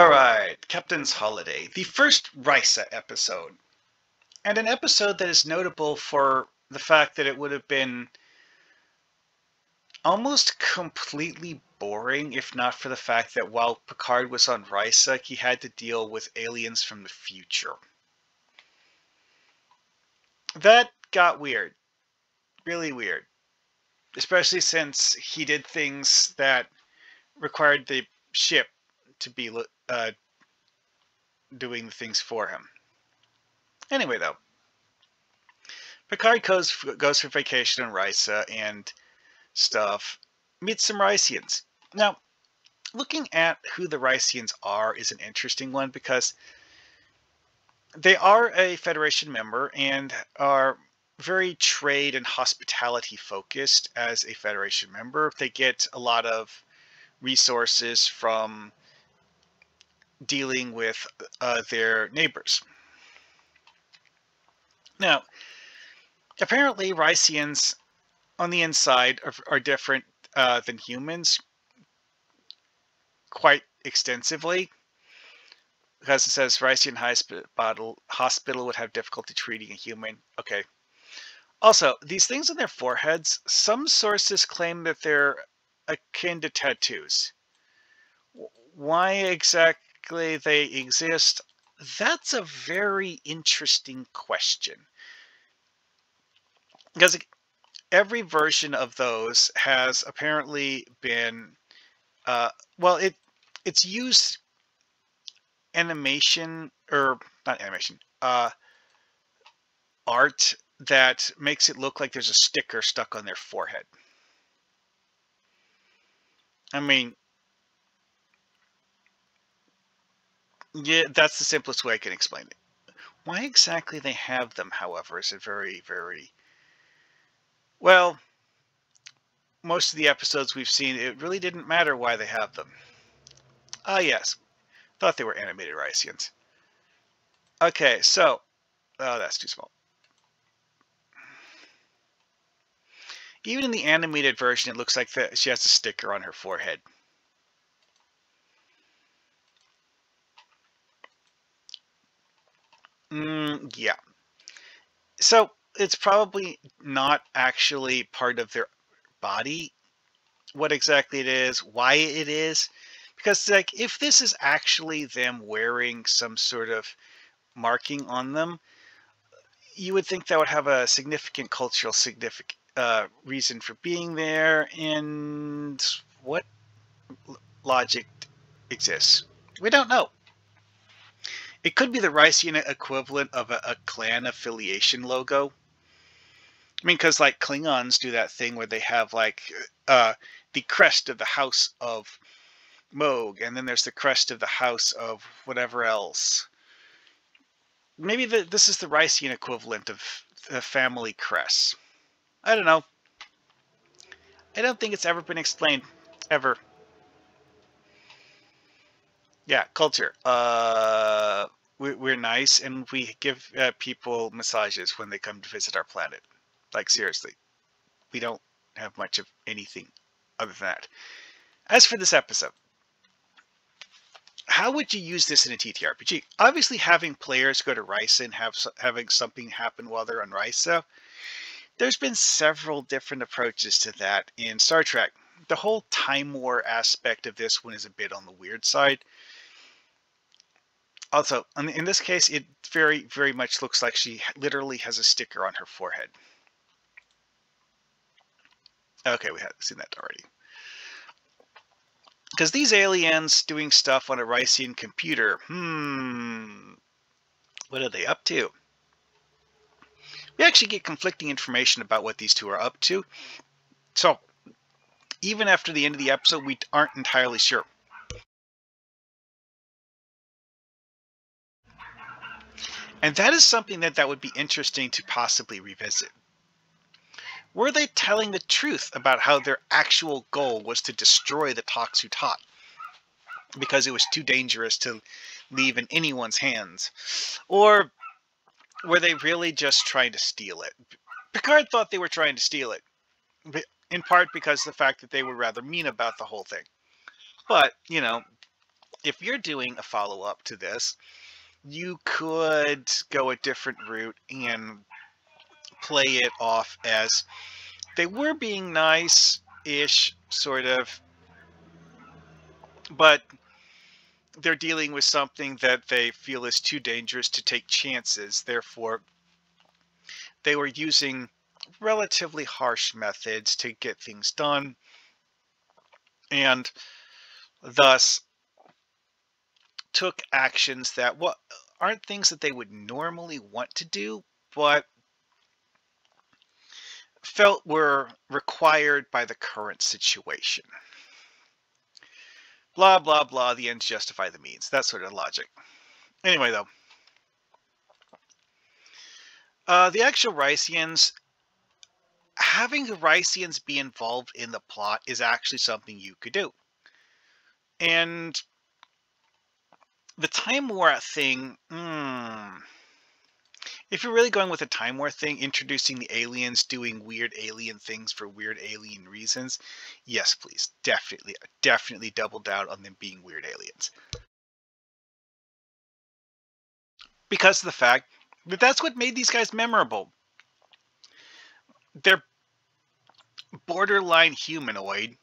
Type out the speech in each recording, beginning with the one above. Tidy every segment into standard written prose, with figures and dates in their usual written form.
Alright, Captain's Holiday, the first Risa episode, and an episode that is notable for the fact that it would have been almost completely boring if not for the fact that while Picard was on Risa, he had to deal with aliens from the future. That got weird, really weird, especially since he did things that required the ship to be doing the things for him. Anyway, though, Picard goes for vacation on Risa and stuff, meets some Rysians. Now, looking at who the Rysians are is an interesting one because they are a Federation member and are very trade and hospitality focused as a Federation member. They get a lot of resources from dealing with their neighbors. Now, apparently Rysians on the inside are different than humans quite extensively, because it says Rysian hospital would have difficulty treating a human. Okay. Also, these things on their foreheads, some sources claim that they're akin to tattoos. Why exactly they exist, that's a very interesting question. Because every version of those has apparently been, well, it's used animation, or not animation, art that makes it look like there's a sticker stuck on their forehead. I mean, yeah, that's the simplest way I can explain it. Why exactly they have them, however, is a very, very... Well, most of the episodes we've seen, it really didn't matter why they have them. Ah, yes. Thought they were animated Rysians. Okay, so... Oh, that's too small. Even in the animated version, it looks like she has a sticker on her forehead. Yeah. So it's probably not actually part of their body, what exactly it is, why it is. Because, like, if this is actually them wearing some sort of marking on them, you would think that would have a significant cultural reason for being there, and what logic exists? We don't know. It could be the Rysian equivalent of a clan affiliation logo. I mean, because like Klingons do that thing where they have like the crest of the House of Moog, and then there's the crest of the House of whatever else. Maybe this is the Rysian equivalent of the family crest. I don't know. I don't think it's ever been explained. Ever. Yeah, culture. We're nice, and we give people massages when they come to visit our planet. Like, seriously. We don't have much of anything other than that. As for this episode, how would you use this in a TTRPG? Obviously, having players go to Risa and having something happen while they're on Risa, there's been several different approaches to that in Star Trek. The whole Time War aspect of this one is a bit on the weird side. Also, in this case, it very, very much looks like she literally has a sticker on her forehead. Okay, we have seen that already. Because these aliens doing stuff on a Rysian computer, what are they up to? We actually get conflicting information about what these two are up to. So, even after the end of the episode, we aren't entirely sure. And that is something that would be interesting to possibly revisit. Were they telling the truth about how their actual goal was to destroy the Toxu-Tot because it was too dangerous to leave in anyone's hands? Or were they really just trying to steal it? Picard thought they were trying to steal it, in part because of the fact that they were rather mean about the whole thing. But, you know, if you're doing a follow-up to this, you could go a different route and play it off as they were being nice-ish, sort of, but they're dealing with something that they feel is too dangerous to take chances. Therefore, they were using relatively harsh methods to get things done, and thus took actions that aren't things that they would normally want to do, but felt were required by the current situation. Blah, blah, blah, the ends justify the means. That sort of logic. Anyway, though, the actual Rycians, having the Rycians be involved in the plot is actually something you could do. And the Time War thing, if you're really going with a Time War thing, introducing the aliens doing weird alien things for weird alien reasons, yes, please. Definitely double down on them being weird aliens. Because of the fact that that's what made these guys memorable. They're borderline humanoid.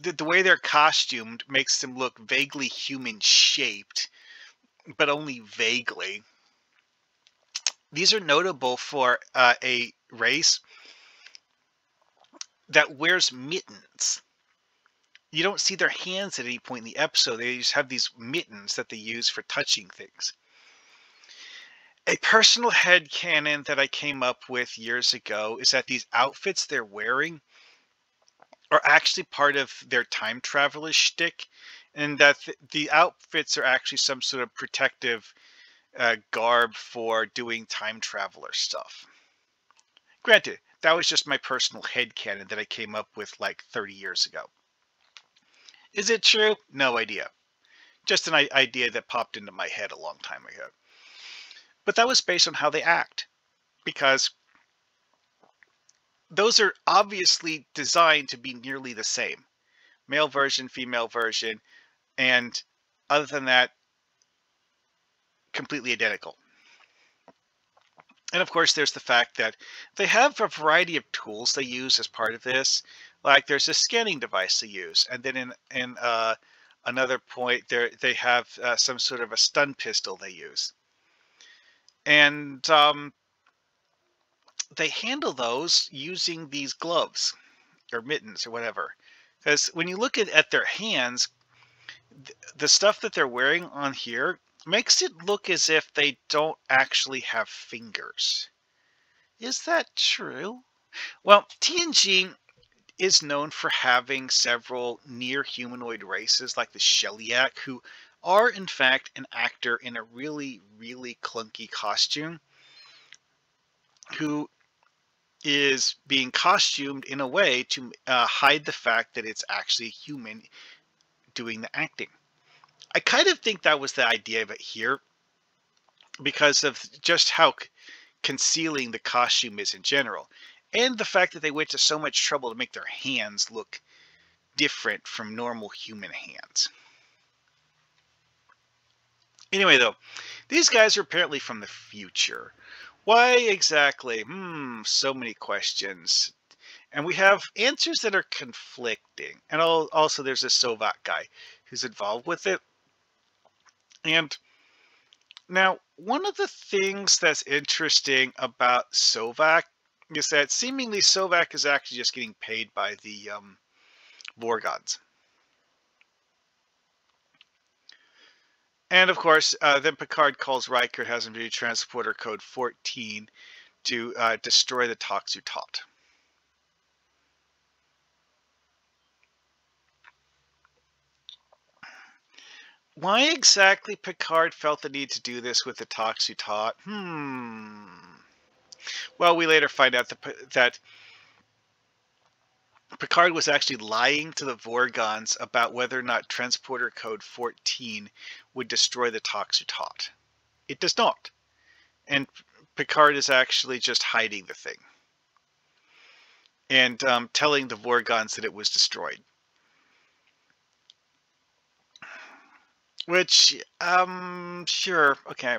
The way they're costumed makes them look vaguely human-shaped, but only vaguely. These are notable for a race that wears mittens. You don't see their hands at any point in the episode. They just have these mittens that they use for touching things. A personal headcanon that I came up with years ago is that these outfits they're wearing are actually part of their time traveler shtick, and that the outfits are actually some sort of protective garb for doing time traveler stuff. Granted, that was just my personal headcanon that I came up with like 30 years ago. Is it true? No idea. Just an idea that popped into my head a long time ago. But that was based on how they act, because those are obviously designed to be nearly the same. Male version, female version, and other than that, completely identical. And of course, there's the fact that they have a variety of tools they use as part of this. Like there's a scanning device they use, and then in another point, they have some sort of a stun pistol they use. And they handle those using these gloves or mittens or whatever. Because when you look at their hands, the stuff that they're wearing on here makes it look as if they don't actually have fingers. Is that true? Well, TNG is known for having several near humanoid races like the Sheliak, who are in fact an actor in a really, really clunky costume, who is being costumed in a way to hide the fact that it's actually a human doing the acting. I kind of think that was the idea of it here, because of just how concealing the costume is in general, and the fact that they went to so much trouble to make their hands look different from normal human hands. Anyway, though, these guys are apparently from the future. Why exactly? So many questions. And we have answers that are conflicting. And also there's a Sovak guy who's involved with it. And now, one of the things that's interesting about Sovak is that seemingly Sovak is actually just getting paid by the Vorgons. And of course, then Picard calls Riker, has him do transporter code 14 to destroy the Toxu Tot. Why exactly Picard felt the need to do this with the Toxu Tot? Well, we later find out that Picard was actually lying to the Vorgons about whether or not transporter code 14 would destroy the Toxu Tot. It does not. And Picard is actually just hiding the thing and telling the Vorgons that it was destroyed. Which, sure, okay.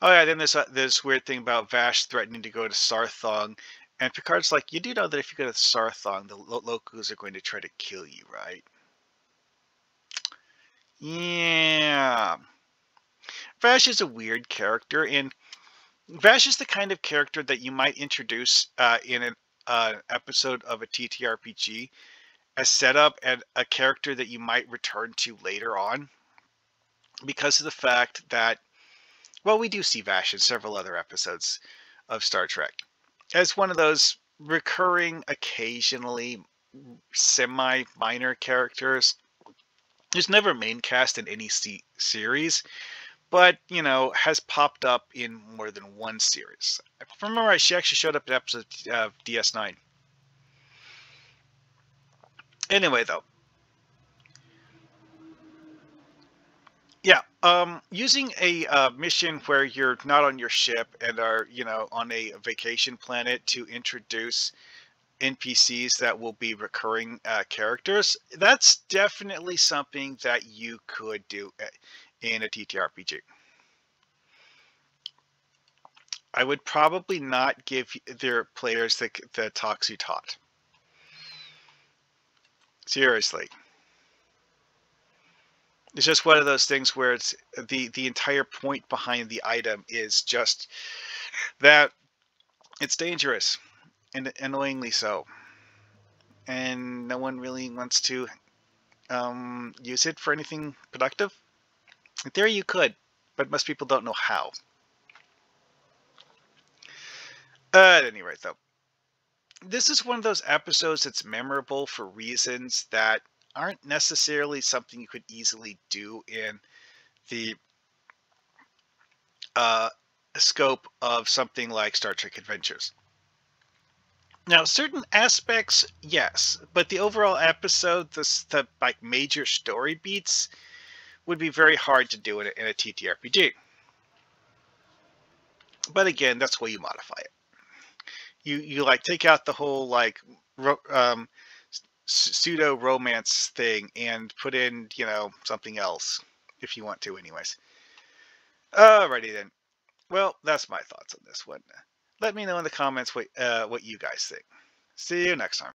Oh yeah, then there's this weird thing about Vash threatening to go to Sarthong, and Picard's like, you do know that if you go to Sarthong, the locals are going to try to kill you, right? Yeah. Vash is a weird character, and Vash is the kind of character that you might introduce in an episode of a TTRPG as setup and a character that you might return to later on because of the fact that, well, we do see Vash in several other episodes of Star Trek as one of those recurring, occasionally semi-minor characters who's never main cast in any series, but, you know, has popped up in more than one series. If I remember right, she actually showed up in episode of DS9. Anyway, though, yeah, using a mission where you're not on your ship and are, you know, on a vacation planet to introduce NPCs that will be recurring characters, that's definitely something that you could do in a TTRPG. I would probably not give their players the Toxu Tot. Seriously. It's just one of those things where it's the entire point behind the item is just that it's dangerous and annoyingly so. And no one really wants to use it for anything productive. In theory, you could, but most people don't know how. At any rate, though, this is one of those episodes that's memorable for reasons that aren't necessarily something you could easily do in the uh, scope of something like Star Trek Adventures. Now, certain aspects, yes, but the overall episode, the like major story beats, would be very hard to do in a TTRPG. But again, that's why you modify it. You like take out the whole like pseudo romance thing and put in, you know, something else if you want to, anyways. Alrighty then. Well, that's my thoughts on this one. Let me know in the comments what you guys think. See you next time.